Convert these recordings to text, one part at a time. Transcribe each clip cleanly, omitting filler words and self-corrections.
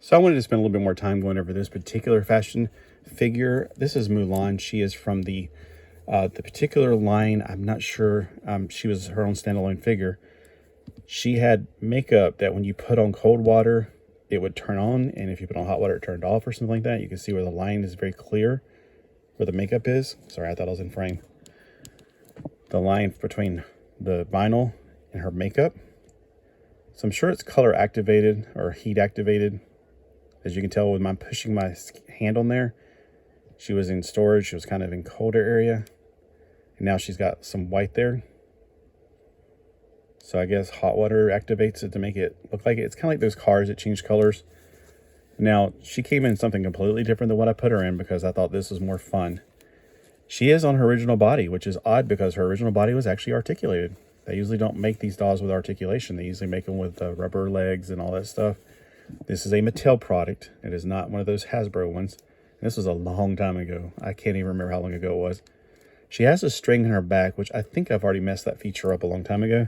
So I wanted to spend a little bit more time going over this particular fashion figure. This is Mulan. She is from the particular line. I'm not sure. She was her own standalone figure. She had makeup that when you put on cold water, it would turn on, and if you put on hot water, it turned off or something like that. You can see where the line is very clear, where the makeup is. Sorry, I thought I was in frame. The line between the vinyl and her makeup. So I'm sure it's color activated or heat activated. As you can tell with my pushing my hand on there, she was in storage. She was kind of in colder area. And now she's got some white there. So I guess hot water activates it to make it look like it. It's kind of like those cars that change colors. Now, she came in something completely different than what I put her in because I thought this was more fun. She is on her original body, which is odd because her original body was actually articulated. They usually don't make these dolls with articulation. They usually make them with rubber legs and all that stuff. This is a Mattel product. It is not one of those Hasbro ones. This was a long time ago. I can't even remember how long ago it was. She has a string in her back, which I think I've already messed that feature up a long time ago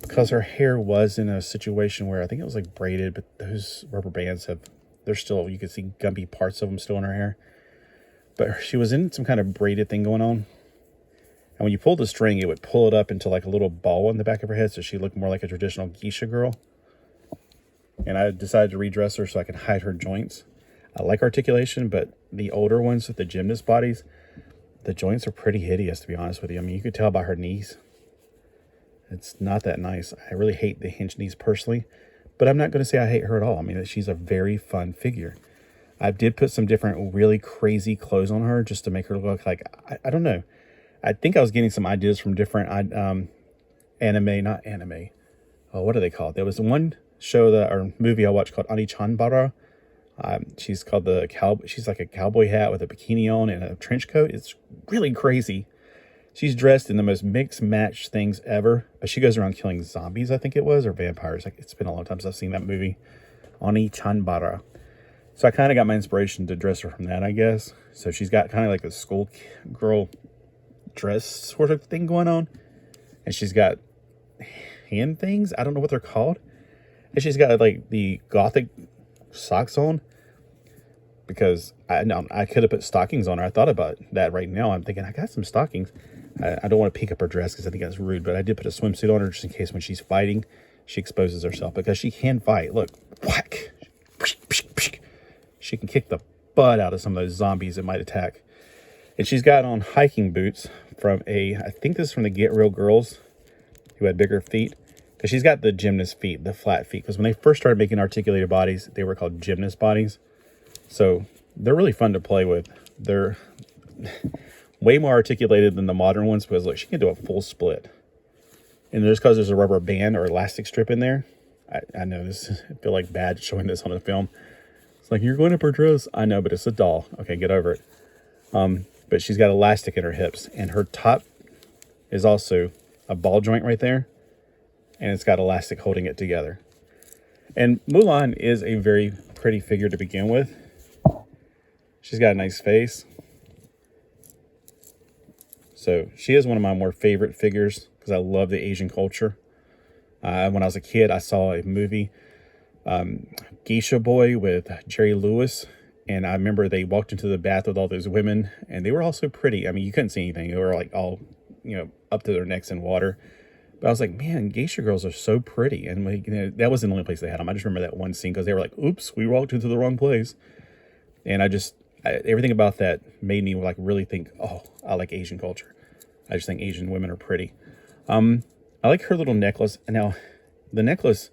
because her hair was in a situation where I think it was like braided, but those rubber bands they're still, you can see gumpy parts of them still in her hair. But she was in some kind of braided thing going on. And when you pulled the string, it would pull it up into like a little ball in the back of her head. So she looked more like a traditional geisha girl. And I decided to redress her so I could hide her joints. I like articulation, but the older ones with the gymnast bodies, the joints are pretty hideous, to be honest with you. I mean, you could tell by her knees. It's not that nice. I really hate the hinged knees personally, but I'm not going to say I hate her at all. I mean, she's a very fun figure. I did put some different really crazy clothes on her just to make her look like, I don't know. I think I was getting some ideas from different not anime. Oh, what are they called? There was one show or movie I watched called Anichanbara. She's called she's like a cowboy hat with a bikini on and a trench coat. It's really crazy. She's dressed in the most mixed match things ever, but she goes around killing zombies, I think it was, or vampires. Like, it's been a long time since I've seen that movie. Anichanbara. So I kind of got my inspiration to dress her from that, I guess. So she's got kind of like a schoolgirl dress sort of thing going on. And she's got hand things. I don't know what they're called. And she's got like the gothic socks on. Because I could have put stockings on her. I thought about that right now. I'm thinking, I got some stockings. I don't want to pick up her dress because I think that's rude. But I did put a swimsuit on her just in case when she's fighting, she exposes herself. Because she can fight. Look. Whack. She can kick the butt out of some of those zombies that might attack. And she's got on hiking boots from I think this is from the Get Real girls who had bigger feet. Because she's got the gymnast feet, the flat feet. Because when they first started making articulated bodies, they were called gymnast bodies. So they're really fun to play with. They're way more articulated than the modern ones because look, she can do a full split. And just because there's a rubber band or elastic strip in there, I know this, I feel like bad showing this on a film. It's like, you're going up her dress. I know, but it's a doll. Okay, get over it. But she's got elastic in her hips. And her top is also a ball joint right there. And it's got elastic holding it together. And Mulan is a very pretty figure to begin with. She's got a nice face. So she is one of my more favorite figures because I love the Asian culture. When I was a kid, I saw a movie, Geisha Boy with Jerry Lewis. And I remember they walked into the bath with all those women and they were all so pretty. I mean, you couldn't see anything. They were like all, up to their necks in water. But I was like, man, geisha girls are so pretty. And that wasn't the only place they had them. I just remember that one scene because they were like, oops, we walked into the wrong place. And everything about that made me like really think, oh, I like Asian culture. I just think Asian women are pretty. I like her little necklace. Now, the necklace,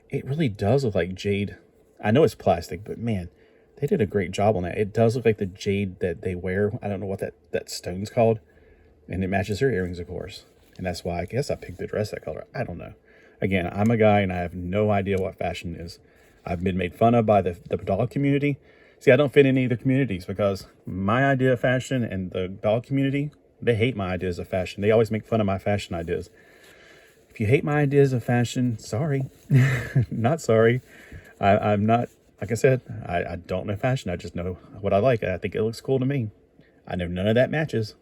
it really does look like jade. I know it's plastic, but man, they did a great job on that. It does look like the jade that they wear. I don't know what that stone's called. And it matches her earrings, of course. And that's why I guess I picked the dress that color. I don't know. Again, I'm a guy and I have no idea what fashion is. I've been made fun of by the doll community. See, I don't fit in either communities because my idea of fashion and the doll community, they hate my ideas of fashion. They always make fun of my fashion ideas. If you hate my ideas of fashion, sorry. Not sorry. I'm not, like I said, I don't know fashion. I just know what I like. I think it looks cool to me. I know none of that matches.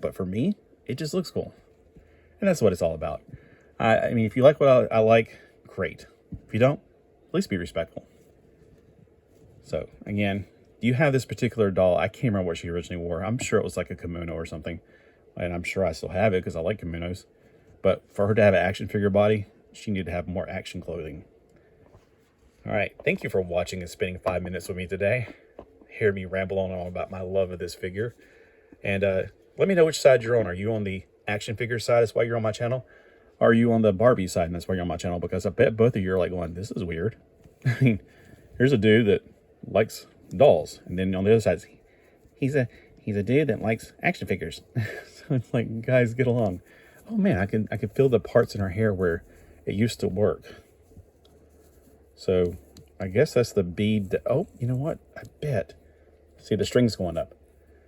But for me, it just looks cool. And that's what it's all about. I mean, if you like what I like, great. If you don't, at least be respectful. So again, you have this particular doll. I can't remember what she originally wore. I'm sure it was like a kimono or something. And I'm sure I still have it because I like kimonos. But for her to have an action figure body, she needed to have more action clothing. All right, thank you for watching and spending 5 minutes with me today. Hear me ramble on about my love of this figure. And let me know which side you're on. Are you on the action figure side? That's why you're on my channel. Or are you on the Barbie side and that's why you're on my channel? Because I bet both of you are like going, this is weird. I mean, here's a dude that likes dolls. And then on the other side, he's a dude that likes action figures. So it's like, guys, get along. Oh man, I can feel the parts in her hair where it used to work. So I guess that's the bead. Oh, you know what? I bet. See, the string's going up.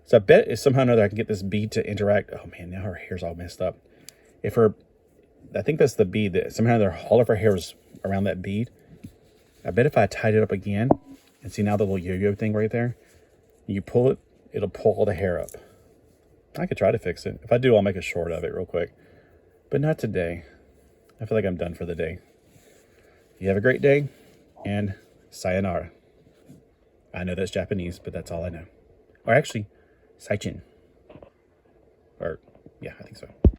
So I bet if somehow or another I can get this bead to interact. Oh man, now her hair's all messed up. I think that's the bead that somehow or another all of her hair is around that bead. I bet if I tied it up again, and see now the little yo-yo thing right there, you pull it, it'll pull all the hair up. I could try to fix it. If I do, I'll make a short of it real quick. But not today. I feel like I'm done for the day. You have a great day, and sayonara. I know that's Japanese, but that's all I know. Or actually, saichin. Or, yeah, I think so.